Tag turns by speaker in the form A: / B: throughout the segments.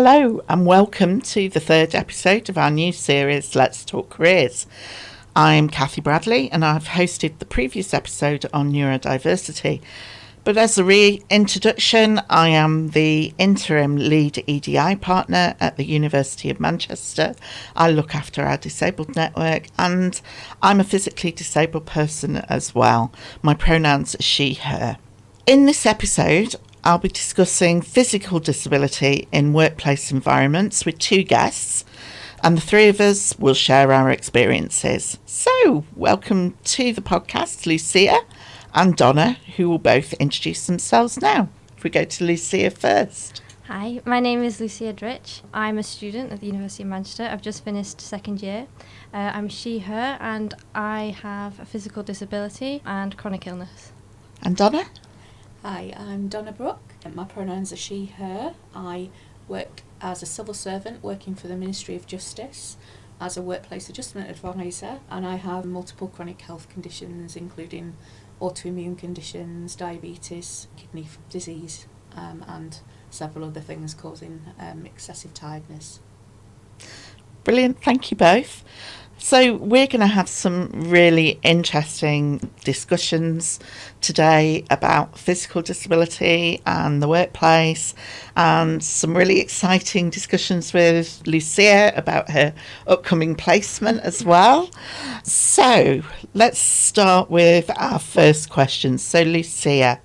A: Hello and welcome to the third episode of our new series, Let's Talk Careers. I'm Kathy Bradley and I've hosted the previous episode on neurodiversity. But as a reintroduction, I am the interim lead EDI partner at the University of Manchester. I look after our disabled network and I'm a physically disabled person as well. My pronouns are she, her. In this episode, I'll be discussing physical disability in workplace environments with two guests, and the three of us will share our experiences. So, welcome to the podcast, Lucia and Donna, who will both introduce themselves now. If we go to Lucia first.
B: Hi, my name is Lucia Drycz. I'm a student at the University of Manchester. I've just finished second year. I'm she, her, and I have a physical disability and chronic illness.
A: And Donna?
C: Hi, I'm Donna Brooke. My pronouns are she, her. I work as a civil servant working for the Ministry of Justice as a workplace adjustment advisor, and I have multiple chronic health conditions including autoimmune conditions, diabetes, kidney disease, and several other things causing excessive tiredness.
A: Brilliant, thank you both. So we're going to have some really interesting discussions today about physical disability and the workplace, and some really exciting discussions with Lucia about her upcoming placement as well. So let's start with our first question. So Lucia,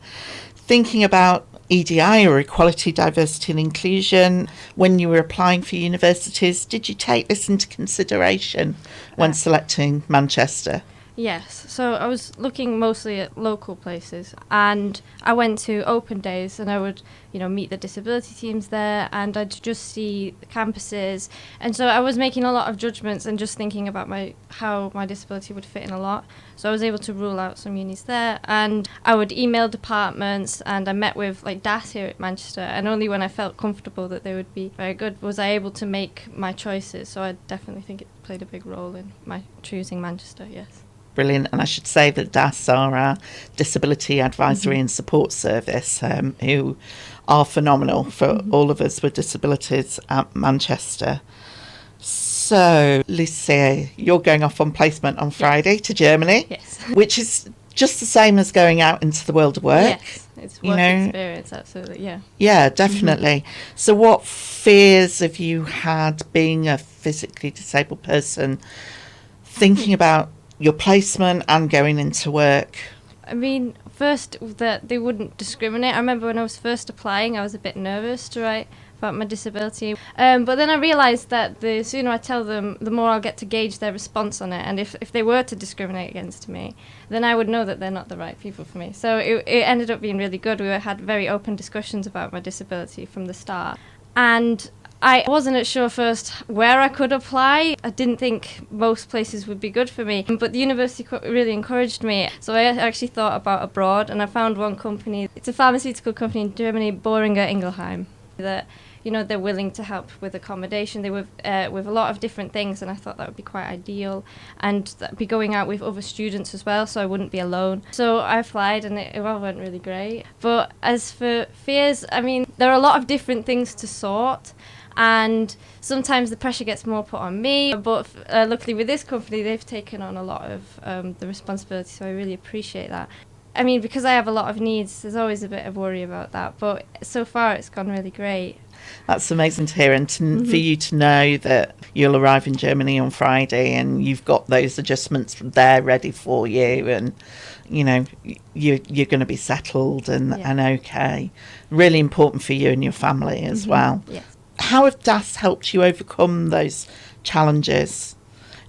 A: thinking about EDI or equality, diversity and inclusion, when you were applying for universities, did you take this into consideration when selecting Manchester?
B: Yes, so I was looking mostly at local places, and I went to open days and I would, meet the disability teams there, and I'd just see the campuses, and so I was making a lot of judgments and just thinking about how my disability would fit in a lot. So I was able to rule out some unis there, and I would email departments, and I met with DAS here at Manchester, and only when I felt comfortable that they would be very good was I able to make my choices. So I definitely think it played a big role in my choosing Manchester, yes.
A: Brilliant. And I should say that DAS are our Disability Advisory and Support Service, who are phenomenal for all of us with disabilities at Manchester. So, Lucia, you're going off on placement on Friday to Germany,
B: yes,
A: which is just the same as going out into the world of work.
B: Yes, it's work experience, absolutely, yeah. Yeah,
A: definitely. So what fears have you had being a physically disabled person, thinking about your placement and going into work?
B: I mean, first, that they wouldn't discriminate. I remember when I was first applying, I was a bit nervous to write about my disability. But then I realised that the sooner I tell them, the more I'll get to gauge their response on it. And if they were to discriminate against me, then I would know that they're not the right people for me. So it ended up being really good. We had very open discussions about my disability from the start. And I wasn't sure first where I could apply. I didn't think most places would be good for me, but the university really encouraged me. So I actually thought about abroad, and I found one company. It's a pharmaceutical company in Germany, Boehringer Ingelheim, that they're willing to help with accommodation. They were with a lot of different things, and I thought that would be quite ideal, and that'd be going out with other students as well, so I wouldn't be alone. So I applied, and it all went really great. But as for fears, I mean, there are a lot of different things to sort, and sometimes the pressure gets more put on me, but luckily with this company they've taken on a lot of the responsibility, so I really appreciate that. I mean, because I have a lot of needs, there's always a bit of worry about that, but so far it's gone really great.
A: That's amazing to hear, and for you to know that you'll arrive in Germany on Friday and you've got those adjustments there ready for you, and you're going to be settled and okay. Really important for you and your family as well.
B: Yes.
A: How have DAS helped you overcome those challenges?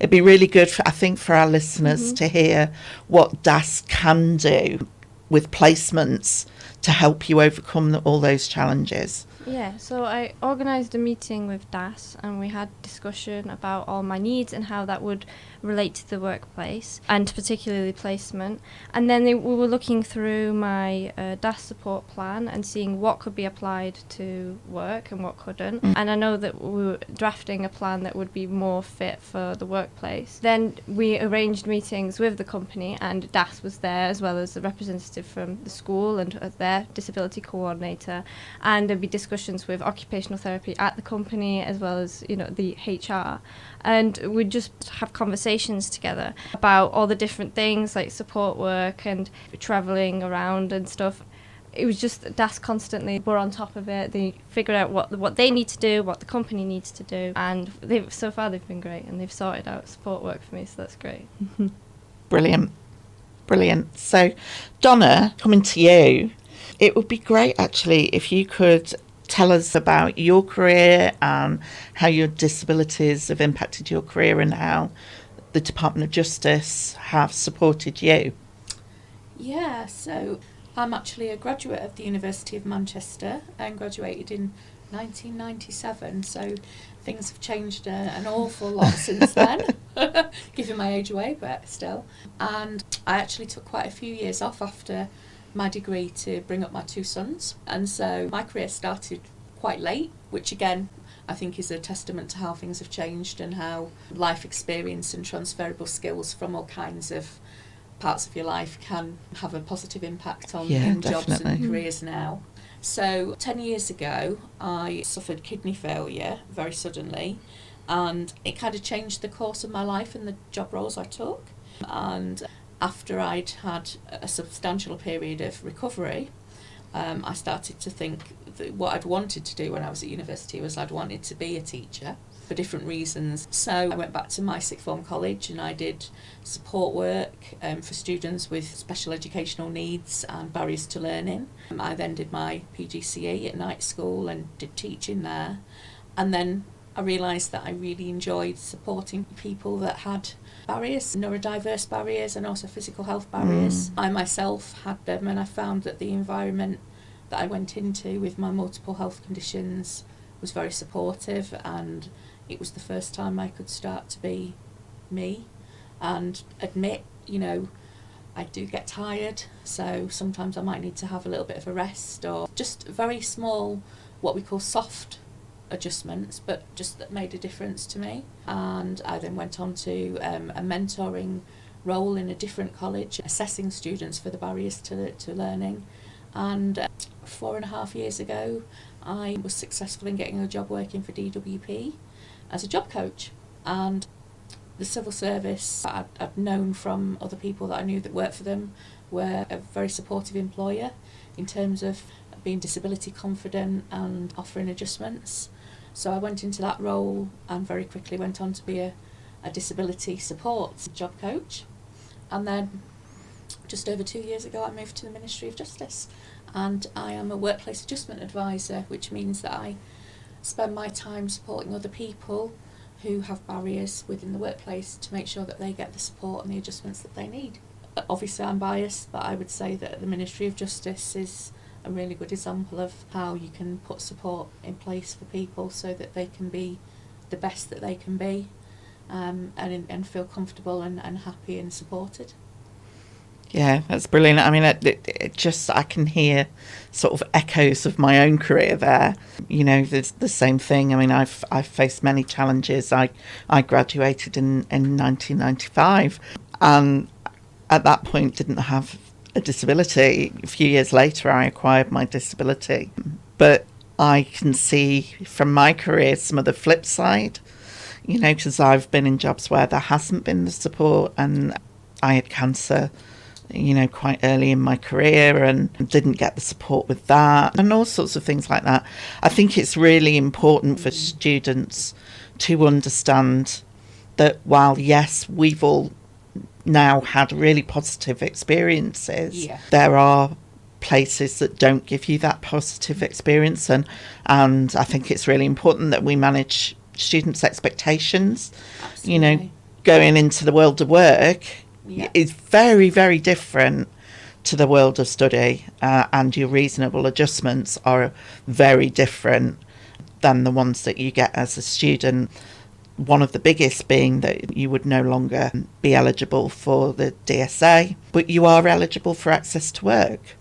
A: It'd be really good, for our listeners to hear what DAS can do with placements to help you overcome all those challenges.
B: Yeah, so I organised a meeting with DAS, and we had discussion about all my needs and how that would relate to the workplace, and particularly placement. And then we were looking through my DAS support plan and seeing what could be applied to work and what couldn't. And I know that we were drafting a plan that would be more fit for the workplace. Then we arranged meetings with the company, and DAS was there as well as a representative from the school and their disability coordinator, and there'd be discussion discussions with occupational therapy at the company as well as, you know, the HR. And we'd just have conversations together about all the different things like support work and travelling around and stuff. It was just DAS constantly were on top of it. They figured out what they need to do, what the company needs to do, and so far they've been great, and they've sorted out support work for me, so that's great.
A: Brilliant. So, Donna, coming to you, it would be great actually if you could tell us about your career and how your disabilities have impacted your career and how the Department of Justice have supported you.
C: Yeah, so I'm actually a graduate of the University of Manchester and graduated in 1997, so things have changed an awful lot since then, giving my age away, but still. And I actually took quite a few years off after my degree to bring up my 2 sons, and so my career started quite late, which again I think is a testament to how things have changed and how life experience and transferable skills from all kinds of parts of your life can have a positive impact on jobs and careers now. So 10 years ago I suffered kidney failure very suddenly, and it kind of changed the course of my life and the job roles I took. And after I'd had a substantial period of recovery, I started to think that what I'd wanted to do when I was at university was I'd wanted to be a teacher for different reasons. So I went back to my sixth form college and I did support work for students with special educational needs and barriers to learning. I then did my PGCE at night school and did teaching there. And then I realised that I really enjoyed supporting people that had barriers, neurodiverse barriers and also physical health barriers. I myself had them, and I found that the environment that I went into with my multiple health conditions was very supportive, and it was the first time I could start to be me and admit, you know, I do get tired, so sometimes I might need to have a little bit of a rest, or just very small, what we call soft adjustments, but just that made a difference to me. And I then went on to a mentoring role in a different college, assessing students for the barriers to learning. And 4.5 years ago I was successful in getting a job working for DWP as a job coach. And the civil service, I'd known from other people that I knew that worked for them, were a very supportive employer in terms of being disability confident and offering adjustments. So I went into that role and very quickly went on to be a disability support job coach. And then just over 2 years ago I moved to the Ministry of Justice, and I am a workplace adjustment advisor, which means that I spend my time supporting other people who have barriers within the workplace to make sure that they get the support and the adjustments that they need. Obviously I'm biased, but I would say that the Ministry of Justice is a really good example of how you can put support in place for people so that they can be the best that they can be, and feel comfortable and happy and supported.
A: Yeah, that's brilliant. I mean, it just, I can hear sort of echoes of my own career there. You know, there's the same thing. I mean, I've faced many challenges. I graduated in 1995, and at that point didn't have a disability. A few years later, I acquired my disability. But I can see from my career some of the flip side, you know, because I've been in jobs where there hasn't been the support, and I had cancer, you know, quite early in my career and didn't get the support with that and all sorts of things like that. I think it's really important for students to understand that while, yes, we've all now had really positive experiences, there are places that don't give you that positive experience, and I think it's really important that we manage students' expectations.
C: Absolutely.
A: You know, going into the world of work is very, very different to the world of study, and your reasonable adjustments are very different than the ones that you get as a student. One of the biggest being that you would no longer be eligible for the DSA, but you are eligible for access to work.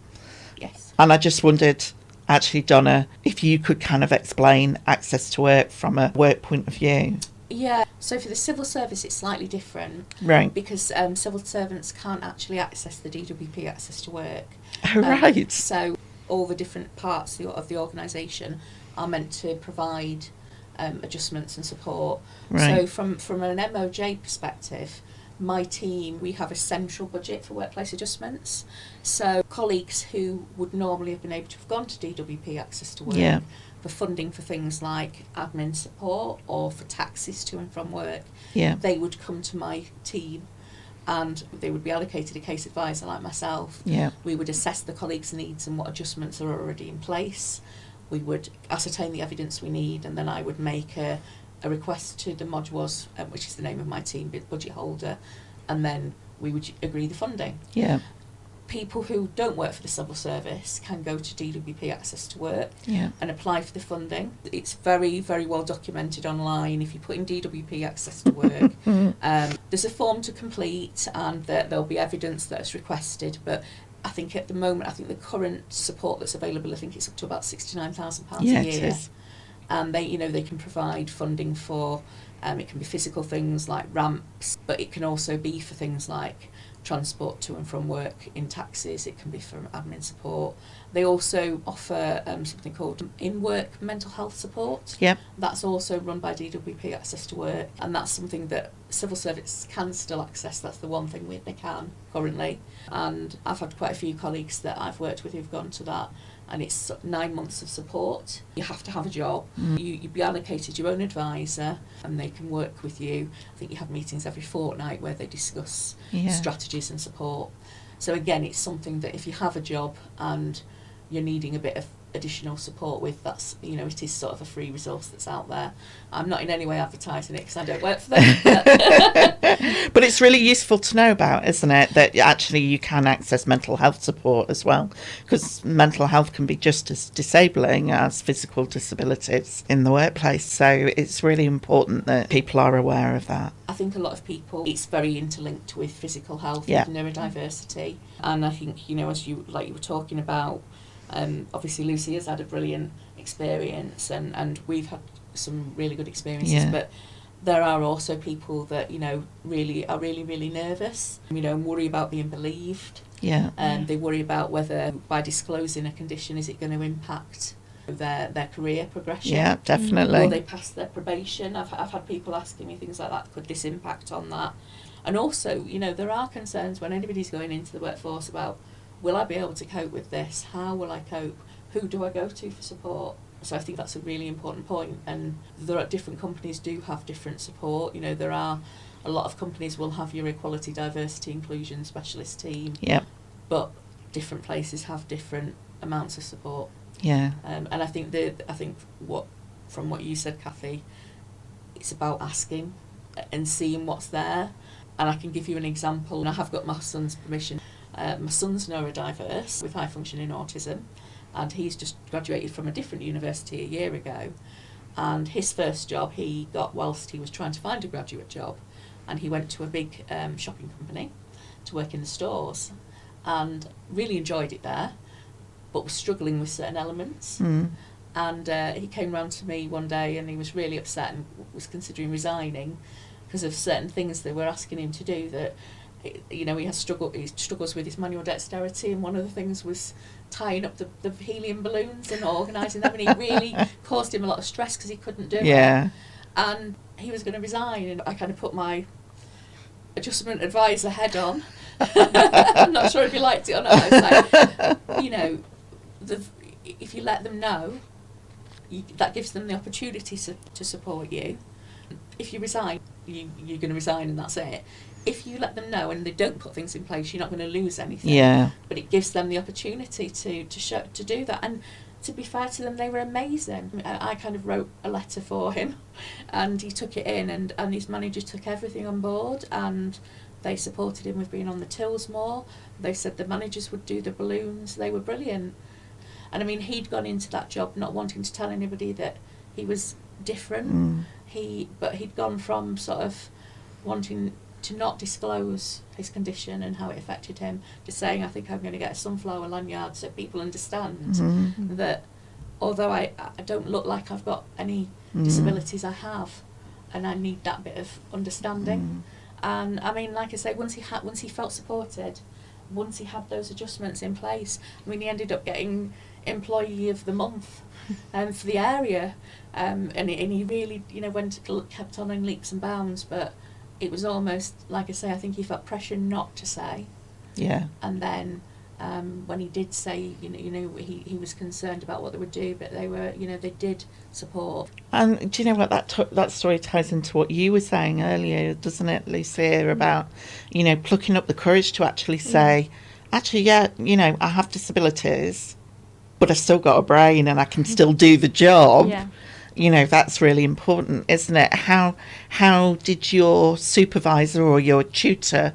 C: Yes.
A: And I just wondered, actually, Donna, if you could kind of explain access to work from a work point of view.
C: Yeah, so for the civil service it's slightly different.
A: Right.
C: Because civil servants can't actually access the DWP access to work.
A: Right.
C: So all the different parts of the organisation are meant to provide adjustments and support.
A: Right.
C: So from an MOJ perspective, my team, we have a central budget for workplace adjustments. So colleagues who would normally have been able to have gone to DWP Access to Work
A: Yeah.
C: for funding for things like admin support or for taxis to and from work,
A: Yeah.
C: they would come to my team and they would be allocated a case advisor like myself.
A: Yeah.
C: We would assess the colleagues' needs and what adjustments are already in place. We would ascertain the evidence we need, and then I would make a request to the modules, which is the name of my team, budget holder, and then we would agree the funding.
A: Yeah.
C: People who don't work for the civil service can go to DWP Access to Work
A: Yeah.
C: and apply for the funding. It's very, very well documented online. If you put in DWP Access to Work, there's a form to complete, and there'll be evidence that's requested. But I think at the moment, the current support that's available, I think it's up to about £69,000
A: Yeah,
C: a
A: it
C: year.
A: is.
C: And they can provide funding for, it can be physical things like ramps, but it can also be for things like transport to and from work in taxis. It can be for admin support. They also offer something called in-work mental health support.
A: Yep.
C: That's also run by DWP Access to Work, and that's something that civil service can still access. That's the one thing they can currently. And I've had quite a few colleagues that I've worked with who've gone to that, and it's 9 months of support. You have to have a job. You'd be allocated your own advisor, and they can work with you. I think you have meetings every fortnight where they discuss strategies and support. So again, it's something that if you have a job and you're needing a bit of additional support with, that's, it is sort of a free resource that's out there. I'm not in any way advertising it because I don't work for them.
A: But it's really useful to know about, isn't it, that actually you can access mental health support as well, because mental health can be just as disabling as physical disabilities in the workplace. So it's really important that people are aware of that.
C: I think a lot of people, it's very interlinked with physical health,
A: Yeah.
C: with neurodiversity. And I think, as you were talking about, obviously Lucia's had a brilliant experience, and we've had some really good experiences,
A: Yeah.
C: but there are also people that, really are really nervous, and worry about being believed.
A: Yeah.
C: They worry about whether by disclosing a condition, is it going to impact their career progression?
A: Yeah, definitely.
C: Will they pass their probation? I've had people asking me things like that. Could this impact on that? And also, there are concerns when anybody's going into the workforce about, will I be able to cope with this? How will I cope? Who do I go to for support? So I think that's a really important point. And there are different companies do have different support. There are a lot of companies will have your equality, diversity, inclusion specialist team.
A: Yeah.
C: But different places have different amounts of support.
A: Yeah.
C: And I think from what you said, Kathy, it's about asking and seeing what's there. And I can give you an example. And I have got my son's permission. My son's neurodiverse with high functioning autism, and he's just graduated from a different university a year ago. And his first job he got whilst he was trying to find a graduate job, and he went to a big shopping company to work in the stores, and really enjoyed it there, but was struggling with certain elements. And he came round to me one day, and he was really upset and was considering resigning because of certain things they were asking him to do that. He struggles with his manual dexterity, and one of the things was tying up the helium balloons and organising them, and it really caused him a lot of stress because he couldn't do it. And he was going to resign, and I kind of put my adjustment advisor head on. I'm not sure if he liked it or not. I was like, if you let them know, that gives them the opportunity to support you. If you resign, you're going to resign, and that's it. If you let them know and they don't put things in place, you're not going to lose anything.
A: Yeah.
C: But it gives them the opportunity to do that. And to be fair to them, they were amazing. I kind of wrote a letter for him, and he took it in, and his manager took everything on board, and they supported him with being on the tills more. They said the managers would do the balloons. They were brilliant. And I mean, he'd gone into that job not wanting to tell anybody that he was different. But he'd gone from sort of wanting to not disclose his condition and how it affected him, to saying, I think I'm going to get a sunflower lanyard so people understand that although I don't look like I've got any disabilities, I have, and I need that bit of understanding. And I mean, like I say, once he felt supported, once he had those adjustments in place, I mean, he ended up getting employee of the month for the area, and he really, kept on in leaps and bounds, but it was almost, like I say, I think he felt pressure not to say.
A: Yeah.
C: And then when he did say, he was concerned about what they would do, but they were, they did support.
A: And do you know what, that story ties into what you were saying earlier, doesn't it, Lucia, about, plucking up the courage to actually say, actually, I have disabilities, but I've still got a brain and I can still do the job.
B: Yeah.
A: That's really important, isn't it? How did your supervisor or your tutor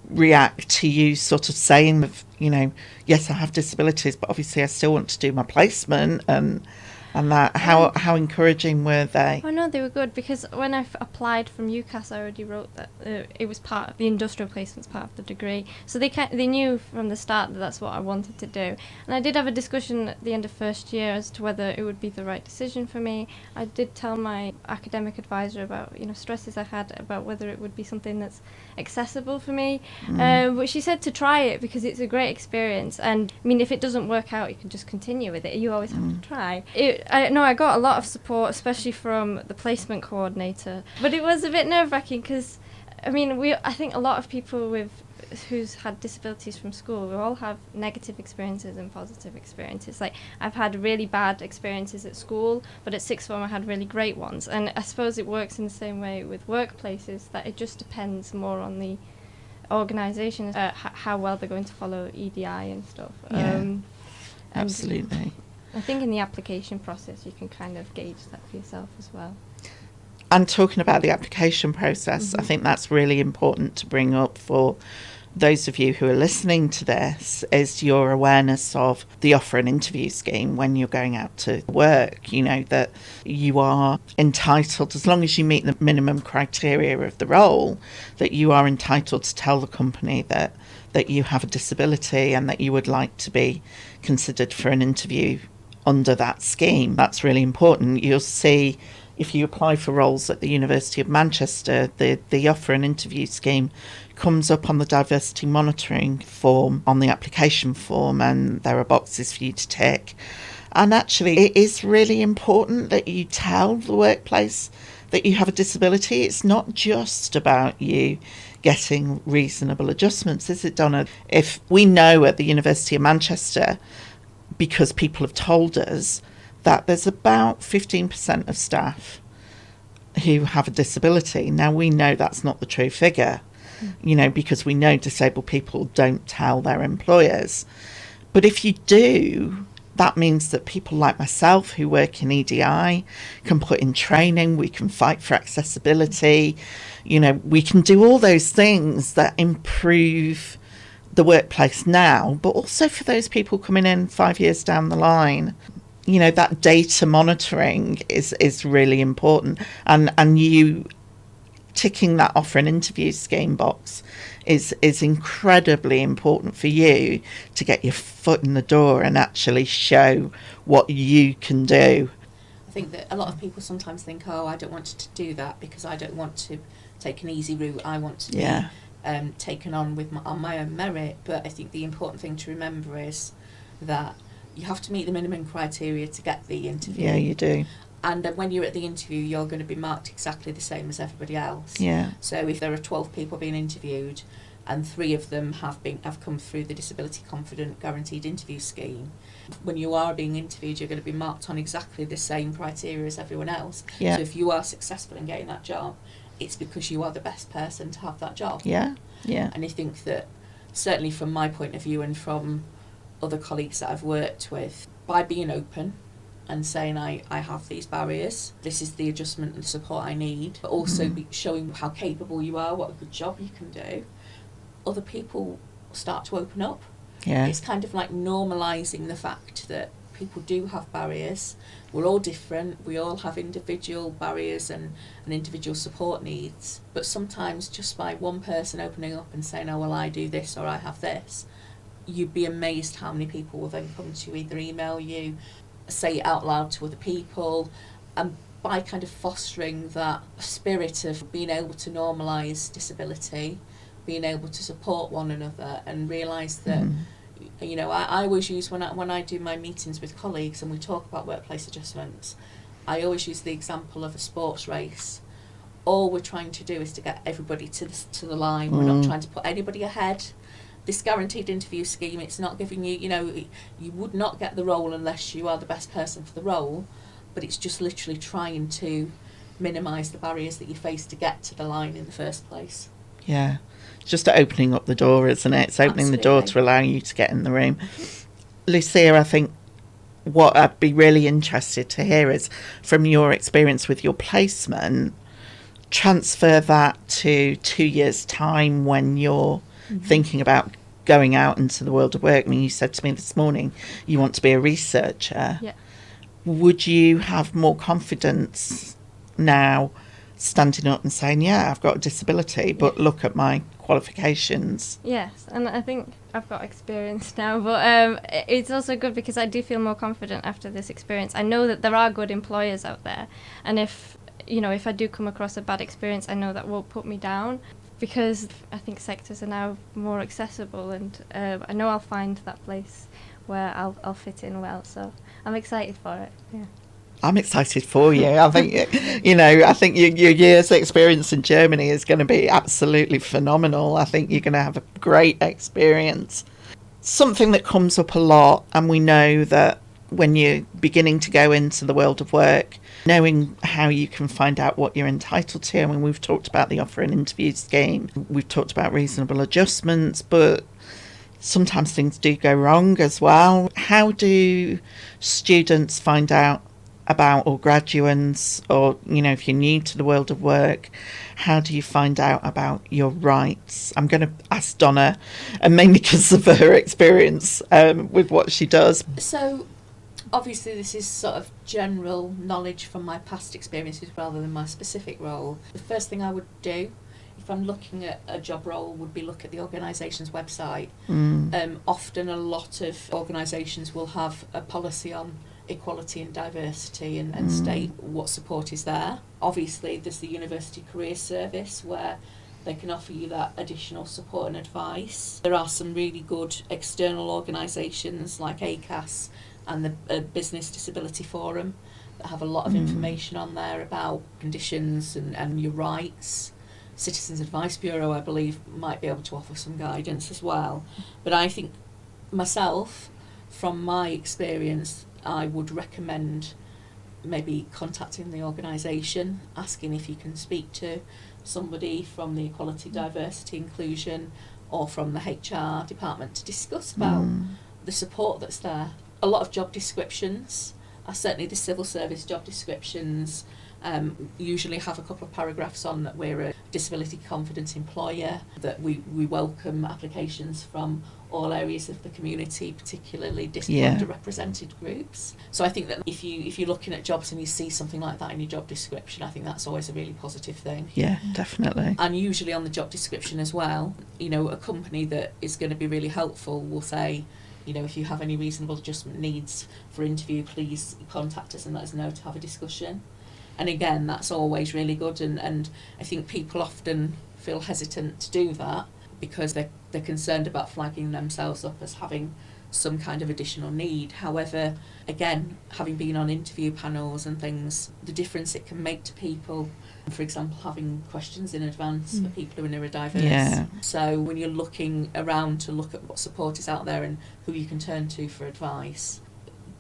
A: react to you sort of saying, yes, I have disabilities, but obviously I still want to do my placement, and that? How encouraging were they?
B: Oh no, they were good, because when I applied from UCAS, I already wrote that it was part of the industrial placements, part of the degree. So they knew from the start that that's what I wanted to do. And I did have a discussion at the end of first year as to whether it would be the right decision for me. I did tell my academic advisor about stresses I had about whether it would be something that's accessible for me. But she said to try it because it's a great experience. And I mean, if it doesn't work out, you can just continue with it. You always have to try. I got a lot of support, especially from the placement coordinator. But it was a bit nerve-wracking because, I think a lot of people who's had disabilities from school, we all have negative experiences and positive experiences. Like, I've had really bad experiences at school, but at sixth form I had really great ones. And I suppose it works in the same way with workplaces, that it just depends more on the organisation, how well they're going to follow EDI and stuff.
A: Absolutely.
B: I think in the application process you can kind of gauge that for yourself as well.
A: And talking about the application process, I think that's really important to bring up for those of you who are listening to this, is your awareness of the offer and interview scheme when you're going out to work. That you are entitled, as long as you meet the minimum criteria of the role, that you are entitled to tell the company that you have a disability and that you would like to be considered for an interview under that scheme. That's really important. You'll see, if you apply for roles at the University of Manchester, the offer and interview scheme comes up on the diversity monitoring form, on the application form, and there are boxes for you to tick. And actually, it is really important that you tell the workplace that you have a disability. It's not just about you getting reasonable adjustments, is it, Donna? If we know at the University of Manchester, because people have told us, that there's about 15% of staff who have a disability. Now, we know that's not the true figure, because we know disabled people don't tell their employers. But if you do, that means that people like myself who work in EDI can put in training, we can fight for accessibility, we can do all those things that improve the workplace now, but also for those people coming in 5 years down the line. That data monitoring is really important, and you ticking that offer and interview scheme box is incredibly important for you to get your foot in the door and actually show what you can do.
C: I think that a lot of people sometimes think, I don't want to do that because I don't want to take an easy route. I want to be taken on on my own merit. But I think the important thing to remember is that you have to meet the minimum criteria to get the interview.
A: Yeah, you do.
C: And when you're at the interview, you're going to be marked exactly the same as everybody else.
A: Yeah.
C: So if there are 12 people being interviewed and 3 of them have come through the Disability Confident Guaranteed Interview Scheme, when you are being interviewed, you're going to be marked on exactly the same criteria as everyone else.
A: Yeah.
C: So if you are successful in getting that job, it's because you are the best person to have that job.
A: Yeah, yeah.
C: And I think that, certainly from my point of view and from other colleagues that I've worked with, by being open and saying I have these barriers, this is the adjustment and support I need, but also showing how capable you are, what a good job you can do, other people start to open up.
A: Yeah.
C: It's kind of like normalising the fact that people do have barriers. We're all different, we all have individual barriers and individual support needs, but sometimes just by one person opening up and saying, well, I do this or I have this, you'd be amazed how many people will then come to either email you, say it out loud to other people, and by kind of fostering that spirit of being able to normalise disability, being able to support one another and realise that You know, I always use, when I do my meetings with colleagues and we talk about workplace adjustments, I always use the example of a sports race. All we're trying to do is to get everybody to the line. We're not trying to put anybody ahead. This guaranteed interview scheme, it's not giving you, you know, you would not get the role unless you are the best person for the role, but it's just literally trying to minimise the barriers that you face to get to the line in the first place.
A: Yeah. It's just opening up the door, isn't it? It's opening the door to allow you to get in the room. Lucia, I think what I'd be really interested to hear is, from your experience with your placement, transfer that to 2 years' time when you're thinking about going out into the world of work. I mean, you said to me this morning you want to be a researcher.
B: Yeah.
A: Would you have more confidence now standing up and saying, yeah, I've got a disability, but look at my qualifications?
B: Yes, and I think I've got experience now, but it's also good because I do feel more confident after this experience. I know that there are good employers out there, and if I do come across a bad experience, I know that won't put me down, because I think sectors are now more accessible, and I know I'll find that place where I'll fit in well, so I'm excited for it. Yeah.
A: I'm excited for you. I think, I think your year's experience in Germany is going to be absolutely phenomenal. I think you're going to have a great experience. Something that comes up a lot, and we know that when you're beginning to go into the world of work, knowing how you can find out what you're entitled to. I mean, we've talked about the offer and interview scheme. We've talked about reasonable adjustments, but sometimes things do go wrong as well. How do students find out about, or graduates, or if you're new to the world of work, how do you find out about your rights? I'm going to ask Donna, and mainly because of her experience with what she does.
C: So obviously this is sort of general knowledge from my past experiences rather than my specific role. The first thing I would do if I'm looking at a job role would be look at the organisation's website. Often a lot of organisations will have a policy on equality and diversity and state what support is there. Obviously there's the University Career Service where they can offer you that additional support and advice. There are some really good external organisations like ACAS and the Business Disability Forum that have a lot of information on there about conditions and your rights. Citizens Advice Bureau, I believe, might be able to offer some guidance as well. But I think myself, from my experience, I would recommend maybe contacting the organisation, asking if you can speak to somebody from the Equality, Diversity, Inclusion or from the HR department to discuss about the support that's there. A lot of job descriptions, certainly the civil service job descriptions, usually have a couple of paragraphs on that we're a disability confident employer, that we welcome applications from all areas of the community, particularly underrepresented groups. So I think that if you're looking at jobs and you see something like that in your job description, I think that's always a really positive thing.
A: Yeah, definitely.
C: And usually on the job description as well, a company that is going to be really helpful will say, if you have any reasonable adjustment needs for interview, please contact us and let us know to have a discussion. And again, that's always really good, and I think people often feel hesitant to do that because they're concerned about flagging themselves up as having some kind of additional need. However, again, having been on interview panels and things, the difference it can make to people, for example, having questions in advance for people who are neurodiverse.
A: Yeah.
C: So when you're looking around to look at what support is out there and who you can turn to for advice,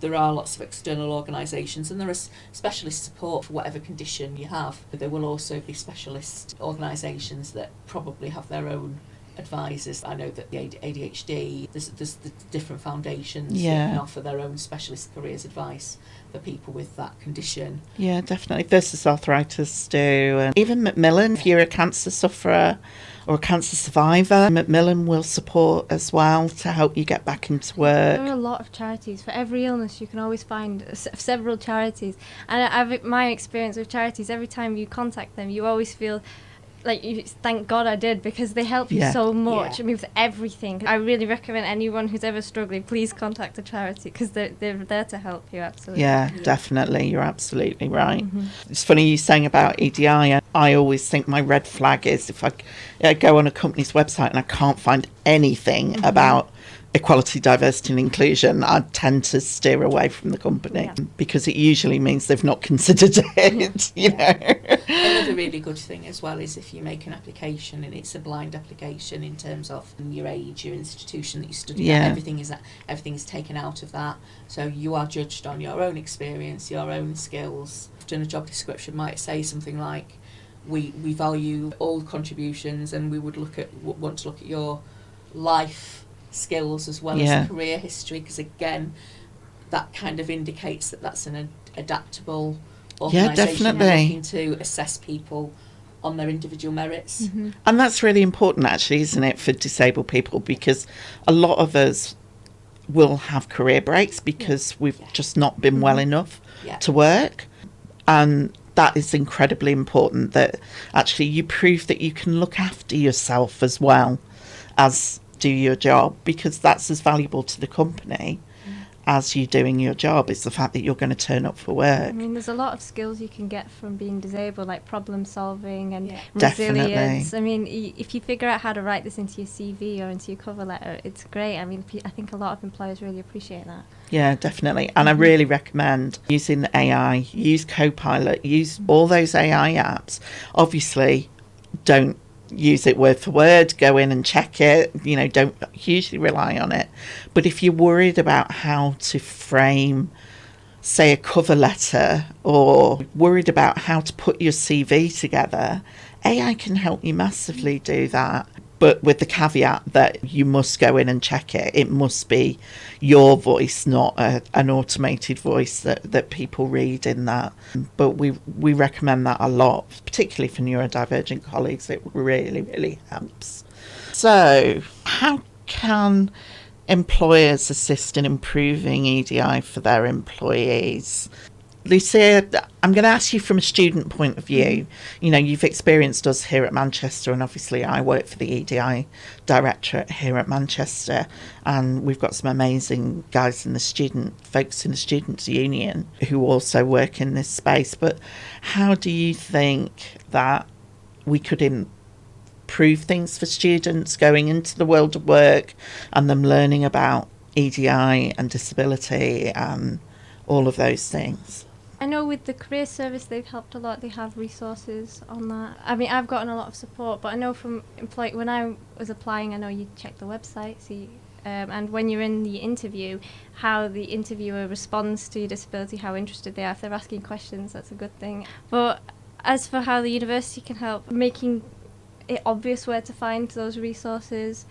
C: there are lots of external organisations, and there is specialist support for whatever condition you have. There will also be specialist organisations that probably have their own advisors. I know that the ADHD, there's the different foundations that can offer their own specialist careers advice for people with that condition.
A: Yeah, definitely. Versus arthritis do. And even Macmillan, if you're a cancer sufferer or a cancer survivor, Macmillan will support as well to help you get back into work.
B: There are a lot of charities. For every illness, you can always find several charities. And my experience with charities, every time you contact them, you always feel like, thank God I did, because they help you so much. I mean, with everything. I really recommend anyone who's ever struggling, please contact a charity, because they're there to help you, absolutely.
A: Yeah, definitely. You're absolutely right. It's funny you saying about EDI. I always think my red flag is if I go on a company's website and I can't find anything about equality, diversity and inclusion, I tend to steer away from the company because it usually means they've not considered it, you know.
C: Another really good thing as well is if you make an application and it's a blind application in terms of your age, your institution that you study at, everything is taken out of that. So you are judged on your own experience, your own skills. Often a job description might say something like, we value all contributions and we would want to look at your life skills as well as career history, because again that kind of indicates that that's an adaptable organisation and looking to assess people on their individual merits.
A: And that's really important actually, isn't it, for disabled people, because a lot of us will have career breaks because we've just not been well enough to work, and that is incredibly important that actually you prove that you can look after yourself as well as do your job, because that's as valuable to the company as you doing your job, is the fact that you're going to turn up for work.
B: I mean, there's a lot of skills you can get from being disabled, like problem solving and
A: Definitely.
B: resilience. I mean, if you figure out how to write this into your CV or into your cover letter, it's great. I mean, I think a lot of employers really appreciate that.
A: Yeah, definitely. And I really recommend using AI, use Copilot, use all those AI apps. Obviously, don't use it word for word, go in and check it, you know, don't hugely rely on it. But if you're worried about how to frame, say, a cover letter, or worried about how to put your CV together, AI can help you massively do that. But with the caveat that you must go in and check it. It must be your voice, not an automated voice that people read in that. But we recommend that a lot, particularly for neurodivergent colleagues. It really, really helps. So how can employers assist in improving EDI for their employees? Lucia, I'm going to ask you from a student point of view. You know, you've experienced us here at Manchester, and obviously I work for the EDI Directorate here at Manchester, and we've got some amazing guys in the folks in the Students' Union who also work in this space. But how do you think that we could improve things for students going into the world of work and them learning about EDI and disability and all of those things?
B: I know with the career service they've helped a lot. They have resources on that. I mean, I've gotten a lot of support, but I know from when I was applying, I know you check the website, and when you're in the interview, how the interviewer responds to your disability, how interested they are. If they're asking questions, that's a good thing. But as for how the university can help, making it obvious where to find those resources.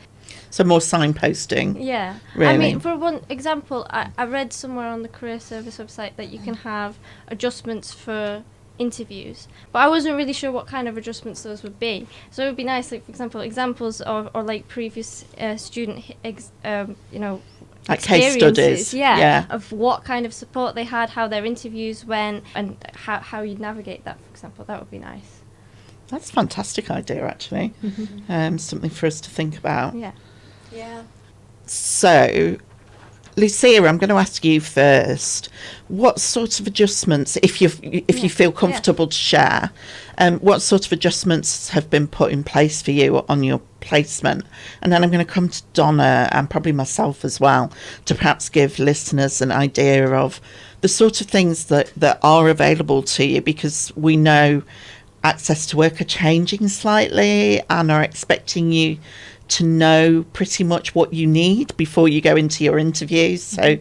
A: So more signposting.
B: Yeah.
A: Really?
B: I mean, for one example, I read somewhere on the career service website that you can have adjustments for interviews, but I wasn't really sure what kind of adjustments those would be. So it would be nice, like, for example, examples or like previous student,
A: like case studies.
B: Of what kind of support they had, how their interviews went, and how you'd navigate that, for example. That would be nice.
A: That's a fantastic idea, actually. Something for us to think about.
C: Yeah.
A: So, Lucia, I'm going to ask you first. What sort of adjustments, if you feel comfortable to share, what sort of adjustments have been put in place for you on your placement? And then I'm going to come to Donna and probably myself as well to perhaps give listeners an idea of the sort of things that are available to you, because we know access to work are changing slightly and are expecting you to know pretty much what you need before you go into your interviews. So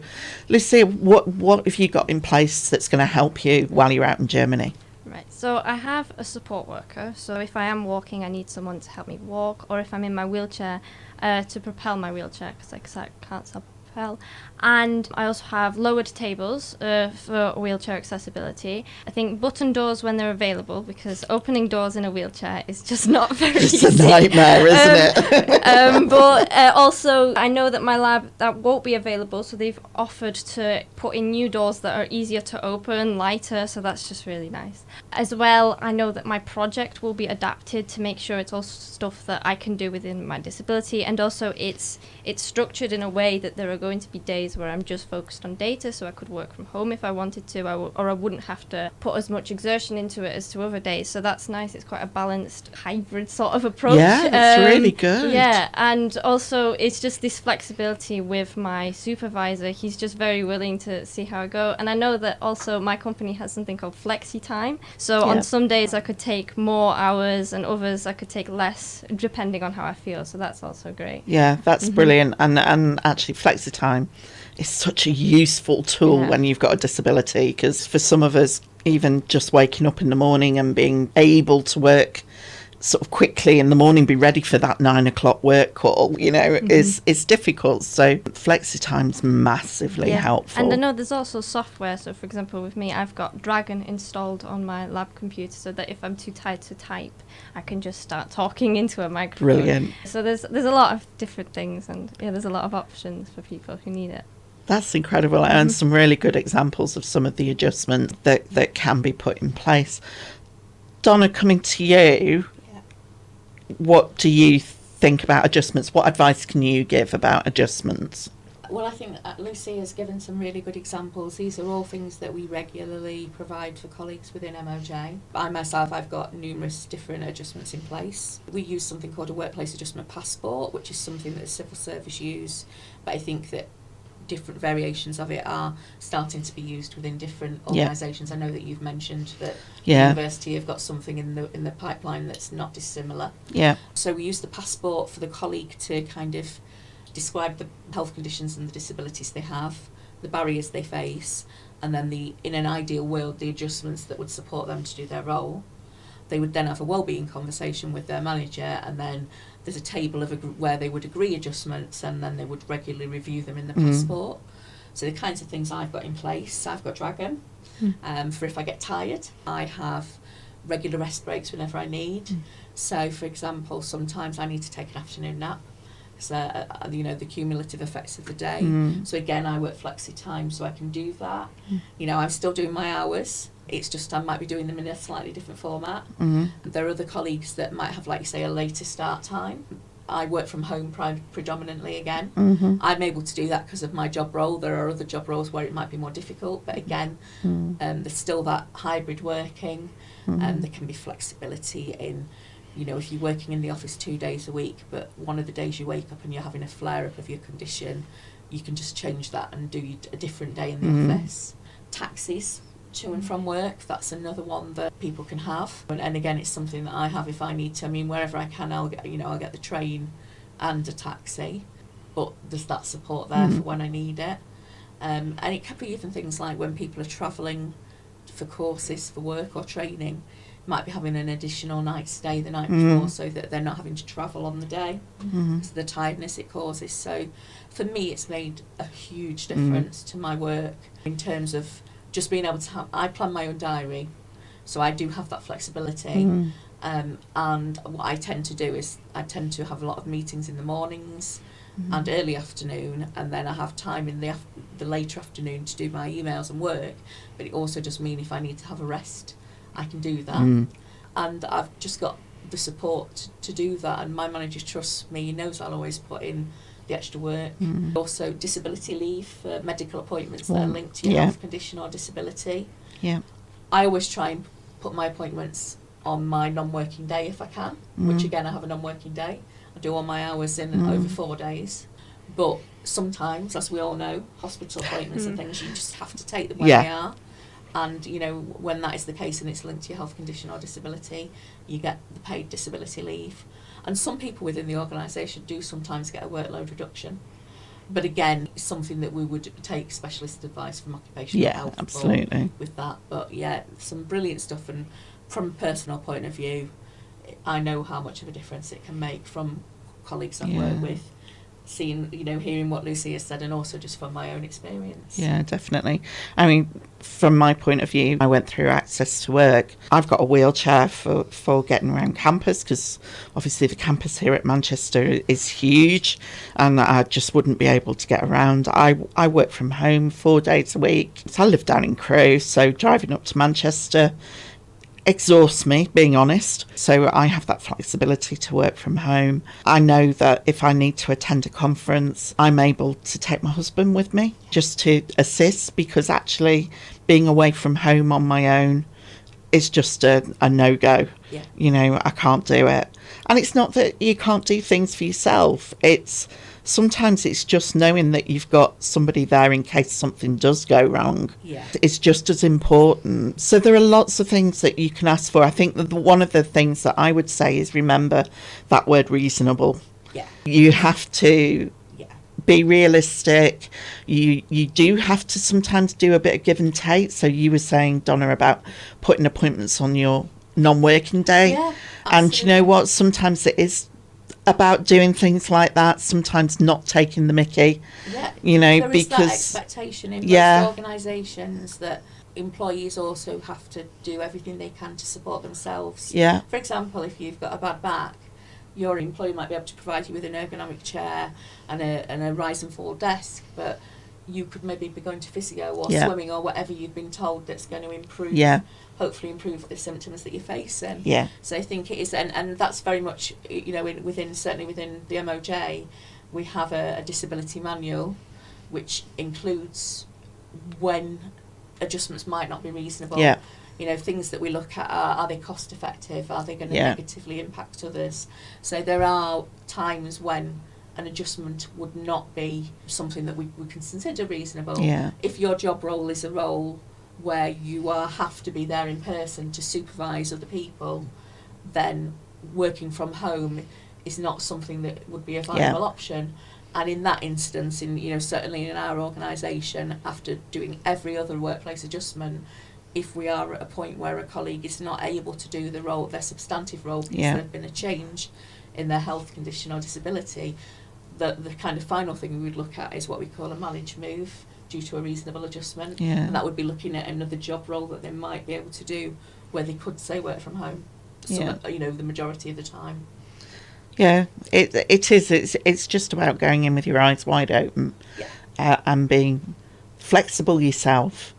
A: let's see, what have you got in place that's going to help you while you're out in Germany?
B: Right, so I have a support worker. So if I am walking, I need someone to help me walk, or if I'm in my wheelchair, to propel my wheelchair, because I can't self-propel. And I also have lowered tables for wheelchair accessibility. I think button doors when they're available, because opening doors in a wheelchair is just not very easy.
A: It's a nightmare, isn't it?
B: But also, I know that my lab, that won't be available, so they've offered to put in new doors that are easier to open, lighter, so that's just really nice. As well, I know that my project will be adapted to make sure it's all stuff that I can do within my disability, and also it's structured in a way that there are going to be days where I'm just focused on data, so I could work from home if I wanted to, or I wouldn't have to put as much exertion into it as to other days. So that's nice. It's quite a balanced hybrid sort of approach.
A: Yeah, that's really good.
B: Yeah, and also it's just this flexibility with my supervisor. He's just very willing to see how I go. And I know that also my company has something called flexi time. So on some days I could take more hours and others I could take less, depending on how I feel. So that's also great.
A: Yeah, that's brilliant. And actually flexi time is such a useful tool when you've got a disability, because for some of us, even just waking up in the morning and being able to work sort of quickly in the morning, be ready for that 9 o'clock work call, you know, is difficult. So flexi time's massively helpful.
B: And I know there's also software. So for example, with me, I've got Dragon installed on my lab computer, so that if I'm too tired to type, I can just start talking into a microphone.
A: Brilliant.
B: So there's a lot of different things, and there's a lot of options for people who need it.
A: That's incredible, and some really good examples of some of the adjustments that can be put in place. Donna, coming to you, what do you think about adjustments? What advice can you give about adjustments?
C: Well, I think Lucy has given some really good examples. These are all things that we regularly provide for colleagues within MOJ. I myself, I've got numerous different adjustments in place. We use something called a workplace adjustment passport, which is something that the civil service use, but I think that different variations of it are starting to be used within different organisations. I know that you've mentioned that the university have got something in the pipeline that's not dissimilar. Yeah. So we use the passport for the colleague to kind of describe the health conditions and the disabilities they have, the barriers they face, and then in an ideal world, the adjustments that would support them to do their role. They would then have a wellbeing conversation with their manager, and then there's a table where they would agree adjustments, and then they would regularly review them in the passport. So the kinds of things I've got in place, I've got Dragon for if I get tired. I have regular rest breaks whenever I need. So, for example, sometimes I need to take an afternoon nap, because the cumulative effects of the day. So again, I work flexi time, so I can do that. You know, I'm still doing my hours. It's just I might be doing them in a slightly different format. There are other colleagues that might have, like, say, a later start time. I work from home predominantly again. I'm able to do that because of my job role. There are other job roles where it might be more difficult, but again, there's still that hybrid working, and there can be flexibility in, you know, if you're working in the office 2 days a week, but one of the days you wake up and you're having a flare-up of your condition, you can just change that and do a different day in the office. Taxis to and from work, that's another one that people can have, and again, it's something that I have if I need to. I mean, wherever I can, I'll get the train and a taxi, but there's that support there for when I need it. And it could be even things like when people are travelling for courses, for work or training, might be having an additional night stay the night before, so that they're not having to travel on the day. So the tiredness it causes. So for me, it's made a huge difference to my work in terms of just being able to I plan my own diary, so I do have that flexibility. And what I tend to do is I tend to have a lot of meetings in the mornings and early afternoon, and then I have time in the later afternoon to do my emails and work. But it also does mean if I need to have a rest, I can do that. And I've just got the support to do that, and my manager trusts me. He knows I'll always put in the extra work. Also disability leave for medical appointments that are linked to your health condition or disability. I always try and put my appointments on my non-working day if I can, which again, I have a non-working day. I do all my hours in over 4 days. But sometimes, as we all know, hospital appointments and things, you just have to take them when they are. And, you know, when that is the case and it's linked to your health condition or disability, you get the paid disability leave. And some people within the organisation do sometimes get a workload reduction. But again, it's something that we would take specialist advice from occupational health
A: absolutely.
C: With that. But yeah, some brilliant stuff. And from a personal point of view, I know how much of a difference it can make from colleagues I've worked with. Seeing, hearing what Lucy has said, and also just from my own experience.
A: Yeah, definitely. I mean, from my point of view, I went through access to work. I've got a wheelchair for getting around campus, because obviously the campus here at Manchester is huge, and I just wouldn't be able to get around. I work from home 4 days a week. So I live down in Crewe, so driving up to Manchester exhausts me, being honest. So I have that flexibility to work from home. I know that if I need to attend a conference, I'm able to take my husband with me just to assist, because actually being away from home on my own is just a no-go.
C: Yeah.
A: You know, I can't do it. And it's not that you can't do things for yourself. Sometimes it's just knowing that you've got somebody there in case something does go wrong.
C: Yeah.
A: It's just as important. So there are lots of things that you can ask for. I think that one of the things that I would say is remember that word reasonable.
C: Yeah.
A: You have to
C: Yeah.
A: be realistic. You do have to sometimes do a bit of give and take. So you were saying, Donna, about putting appointments on your non-working day.
C: Yeah,
A: and you know what? Sometimes it is about doing things like that, sometimes not taking the mickey.
C: Yeah.
A: You know,
C: there is
A: because
C: that expectation in
A: yeah.
C: most organisations that employees also have to do everything they can to support themselves.
A: Yeah.
C: For example, if you've got a bad back, your employer might be able to provide you with an ergonomic chair and a rise and fall desk, but you could maybe be going to physio or
A: Yeah.
C: swimming or whatever you've been told that's going to improve,
A: Yeah.
C: hopefully improve the symptoms that you're facing.
A: Yeah.
C: So I think it is, and that's very much, you know, certainly within the MOJ, we have a disability manual, which includes when adjustments might not be reasonable.
A: Yeah.
C: You know, things that we look at are they cost effective? Are they going to
A: Yeah.
C: negatively impact others? So there are times when an adjustment would not be something that we can consider reasonable.
A: Yeah.
C: If your job role is a role where you have to be there in person to supervise other people, then working from home is not something that would be a viable option. And in that instance, certainly in our organisation, after doing every other workplace adjustment, if we are at a point where a colleague is not able to do their substantive role because there's been a change in their health condition or disability, the kind of final thing we would look at is what we call a managed move due to a reasonable adjustment.
A: Yeah.
C: And that would be looking at another job role that they might be able to do where they could say work from home, the majority of the time.
A: Yeah, it is. It's just about going in with your eyes wide open, and being flexible yourself,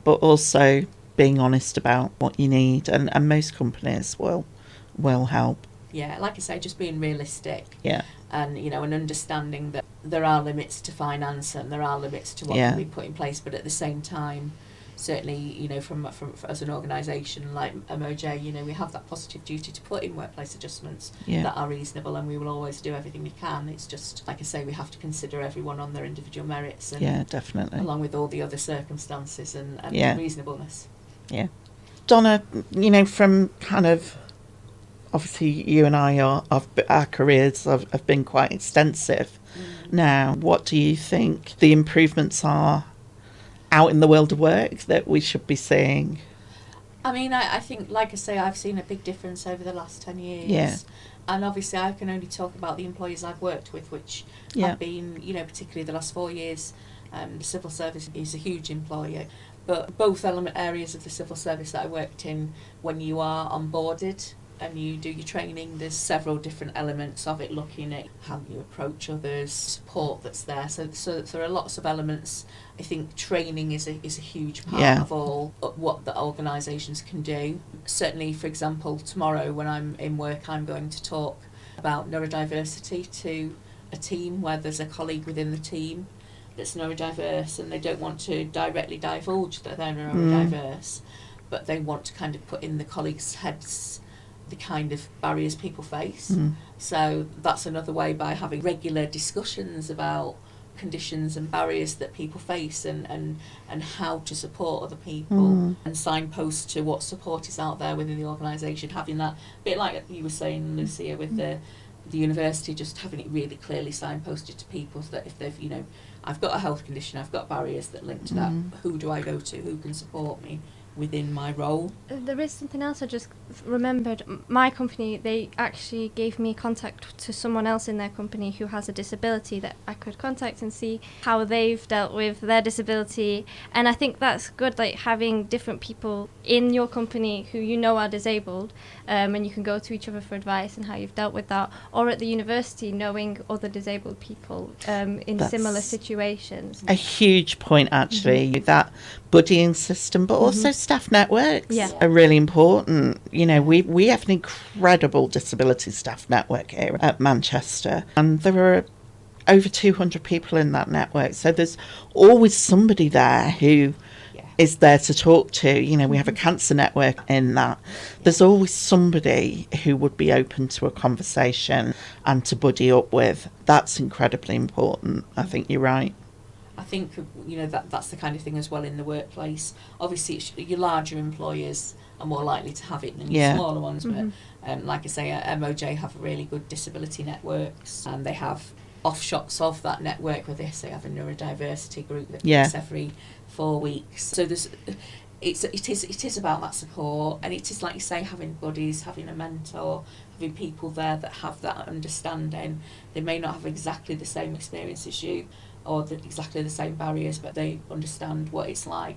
A: but also being honest about what you need. And most companies will help.
C: Yeah, like I say, just being realistic.
A: Yeah.
C: And and understanding that there are limits to finance and there are limits to what can be put in place, but at the same time, certainly, from as an organisation like MOJ, we have that positive duty to put in workplace adjustments that are reasonable, and we will always do everything we can. It's just, like I say, we have to consider everyone on their individual merits, and
A: definitely,
C: along with all the other circumstances and reasonableness. Yeah.
A: Donna, from kind of, obviously you and I our careers have been quite extensive. Now, what do you think the improvements are out in the world of work that we should be seeing?
C: I mean, I think, like I say, I've seen a big difference over the last 10 years.
A: Yeah.
C: And obviously I can only talk about the employees I've worked with, which have been, particularly the last 4 years, the civil service is a huge employer. But both areas of the civil service that I worked in, when you are onboarded and you do your training, there's several different elements of it, looking at how you approach others, support that's there. So there are lots of elements. I think training is a huge part of all what the organisations can do. Certainly, for example, tomorrow when I'm in work, I'm going to talk about neurodiversity to a team where there's a colleague within the team that's neurodiverse, and they don't want to directly divulge that they're neurodiverse, but they want to kind of put in the colleagues' heads the kind of barriers people face. So that's another way, by having regular discussions about conditions and barriers that people face, and how to support other people, and signpost to what support is out there within the organisation, having that bit like you were saying, Lucia, with the university, just having it really clearly signposted to people, so that if they've, I've got a health condition, I've got barriers that link to that, who do I go to, who can support me within my role.
B: There is something else I just remembered. My company, they actually gave me contact to someone else in their company who has a disability that I could contact and see how they've dealt with their disability. And I think that's good, like having different people in your company who are disabled, and you can go to each other for advice and how you've dealt with that. Or at the university, knowing other disabled people in similar situations.
A: A huge point, actually, that buddying system, but also staff networks
B: Yeah.
A: are really important. You know, we have an incredible disability staff network here at Manchester, and there are over 200 people in that network. So there's always somebody there who is there to talk to. You know, we have a cancer network in that. There's always somebody who would be open to a conversation and to buddy up with. That's incredibly important. I think you're right.
C: I think, you know, that's the kind of thing as well in the workplace. Obviously, your larger employers are more likely to have it than your smaller ones. But like I say, MOJ have really good disability networks, and they have offshots of that network where they have a neurodiversity group that meets every 4 weeks. So it is about that support, and it is, like you say, having buddies, having a mentor, having people there that have that understanding. They may not have exactly the same experience as you, or exactly the same barriers, but they understand what it's like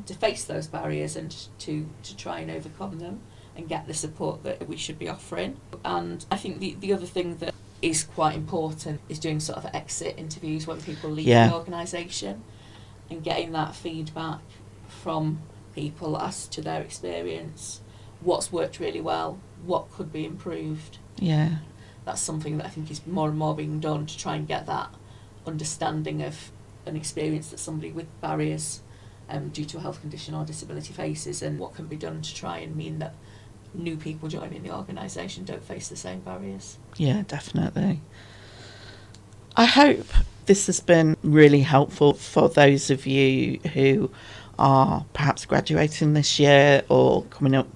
C: to face those barriers and to try and overcome them and get the support that we should be offering. And I think the other thing that is quite important is doing sort of exit interviews when people leave the organisation, and getting that feedback from people as to their experience, what's worked really well, what could be improved.
A: Yeah.
C: That's something that I think is more and more being done to try and get that understanding of an experience that somebody with barriers due to a health condition or disability faces, and what can be done to try and mean that new people joining the organisation don't face the same barriers. Yeah,
A: definitely. I hope this has been really helpful for those of you who are perhaps graduating this year or coming up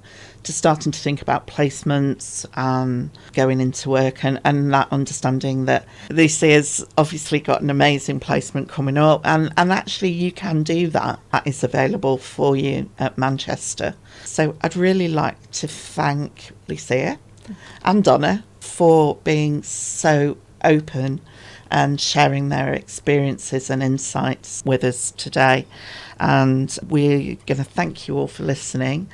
A: to starting to think about placements and going into work, and that understanding that Lucia's obviously got an amazing placement coming up, and actually you can do that. That is available for you at Manchester. So I'd really like to thank Lucia and Donna for being so open and sharing their experiences and insights with us today. And we're going to thank you all for listening.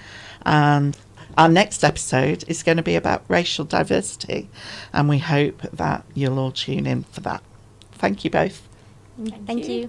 A: And our next episode is going to be about racial diversity, and we hope that you'll all tune in for that. Thank you both.
B: Thank you.